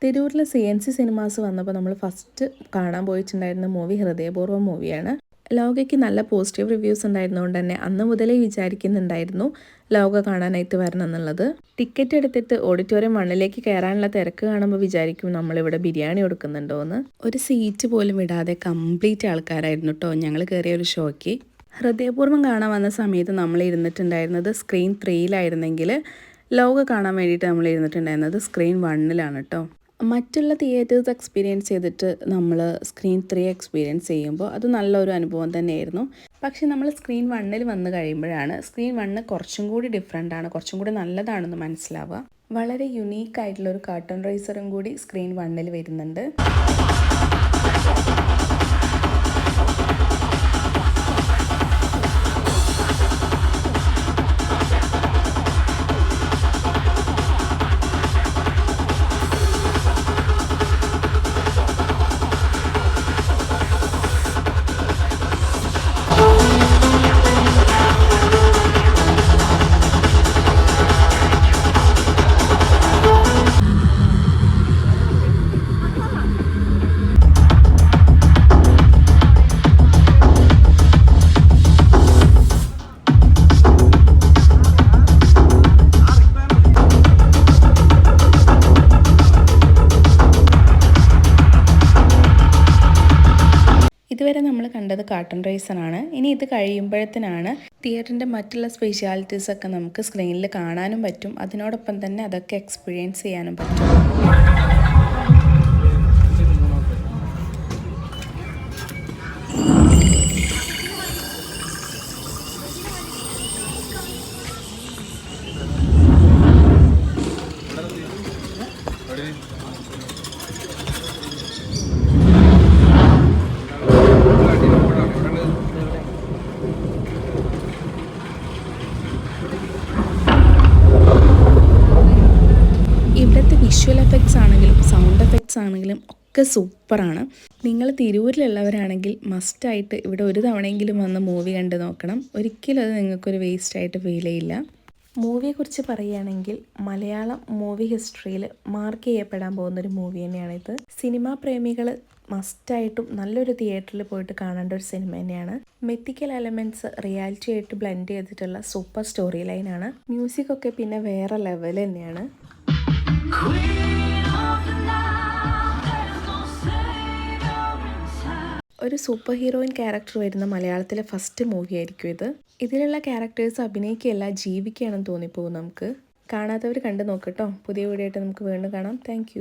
തിരൂരിലെ CNC cinemas വന്നപ്പോൾ നമ്മൾ ഫസ്റ്റ് കാണാൻ പോയിട്ടുണ്ടായിരുന്ന മൂവി ഹൃദയപൂർവ്വം മൂവിയാണ്. ലോകയ്ക്ക് നല്ല പോസിറ്റീവ് റിവ്യൂസ് ഉണ്ടായിരുന്നതുകൊണ്ട് തന്നെ അന്ന് മുതലേ വിചാരിക്കുന്നുണ്ടായിരുന്നു ലോക കാണാനായിട്ട് വരണം എന്നുള്ളത്. ടിക്കറ്റ് എടുത്തിട്ട് ഓഡിറ്റോറിയം 1ലേക്ക് കയറാനുള്ള തിരക്ക് കാണുമ്പോൾ വിചാരിക്കും നമ്മളിവിടെ ബിരിയാണി കൊടുക്കുന്നുണ്ടോ എന്ന്. ഒരു സീറ്റ് പോലും വിടാതെ കംപ്ലീറ്റ് ആൾക്കാരായിരുന്നു കേട്ടോ ഞങ്ങൾ കയറിയ ഒരു ഷോയ്ക്ക്. ഹൃദയപൂർവ്വം കാണാൻ വന്ന സമയത്ത് നമ്മൾ ഇരുന്നിട്ടുണ്ടായിരുന്നത് സ്ക്രീൻ 3യിലായിരുന്നെങ്കിൽ ലോക കാണാൻ വേണ്ടിയിട്ട് നമ്മൾ ഇരുന്നിട്ടുണ്ടായിരുന്നത് സ്ക്രീൻ 1ലാണ് കേട്ടോ. മറ്റുള്ള തിയേറ്റേഴ്സ് എക്സ്പീരിയൻസ് ചെയ്തിട്ട് നമ്മൾ സ്ക്രീൻ 3 എക്സ്പീരിയൻസ് ചെയ്യുമ്പോൾ അത് നല്ലൊരു അനുഭവം തന്നെയായിരുന്നു. പക്ഷേ നമ്മൾ സ്ക്രീൻ 1ൽ വന്ന് കഴിയുമ്പോഴാണ് സ്ക്രീൻ 1 കുറച്ചും കൂടി ഡിഫറെൻ്റ് ആണ്, കുറച്ചും കൂടി നല്ലതാണെന്ന് മനസ്സിലാവുക. വളരെ യുണീക്കായിട്ടുള്ളൊരു കാർട്ടൂൺ റൈസറും കൂടി സ്ക്രീൻ 1ൽ വരുന്നുണ്ട്. ഇതുവരെ നമ്മൾ കണ്ടത് കാർട്ടൂൺ റൈസറാണ്. ഇനി ഇത് കഴിയുമ്പോഴത്തേനാണ് തിയേറ്ററിൻ്റെ മറ്റുള്ള സ്പെഷ്യാലിറ്റീസൊക്കെ നമുക്ക് സ്ക്രീനിൽ കാണാനും പറ്റും, അതിനോടൊപ്പം തന്നെ അതൊക്കെ എക്സ്പീരിയൻസ് ചെയ്യാനും പറ്റും. ഇവിടുത്തെ വിഷ്വൽ എഫക്ട്സ് ആണെങ്കിലും സൗണ്ട് എഫക്ട്സ് ആണെങ്കിലും ഒക്കെ സൂപ്പറാണ്. നിങ്ങൾ തിരൂരിലുള്ളവരാണെങ്കിൽ മസ്റ്റായിട്ട് ഇവിടെ ഒരു തവണയെങ്കിലും വന്ന് മൂവി കണ്ട് നോക്കണം. ഒരിക്കലും അത് നിങ്ങൾക്കൊരു വേസ്റ്റായിട്ട് ഫീൽ ചെയ്യില്ല. മൂവിയെക്കുറിച്ച് പറയുകയാണെങ്കിൽ മലയാളം മൂവി ഹിസ്റ്ററിയിൽ മാർക്ക് ചെയ്യപ്പെടാൻ പോകുന്നൊരു മൂവി തന്നെയാണിത്. സിനിമാ പ്രേമികൾ മസ്റ്റായിട്ടും നല്ലൊരു തിയേറ്ററിൽ പോയിട്ട് കാണേണ്ട ഒരു സിനിമ തന്നെയാണ്. മെത്തിക്കൽ എലമെൻറ്റ്സ് റിയാലിറ്റി ആയിട്ട് ബ്ലെൻഡ് ചെയ്തിട്ടുള്ള സൂപ്പർ സ്റ്റോറി ലൈനാണ്. മ്യൂസിക്കൊക്കെ പിന്നെ വേറെ ലെവൽ തന്നെയാണ്. ഒരു സൂപ്പർ ഹീറോയിൻ ക്യാരക്ടർ വരുന്ന മലയാളത്തിലെ ഫസ്റ്റ് മൂവി ആയിരിക്കും ഇത്. ഇതിലുള്ള ക്യാരക്ടേഴ്സ് അഭിനയിക്കുകയല്ല ജീവിക്കുകയാണെന്ന് തോന്നിപ്പോകും നമുക്ക്. കാണാത്തവർ കണ്ടു നോക്കട്ടോ. പുതിയ വീഡിയോ ആയിട്ട് നമുക്ക് വീണ്ടും കാണാം. താങ്ക്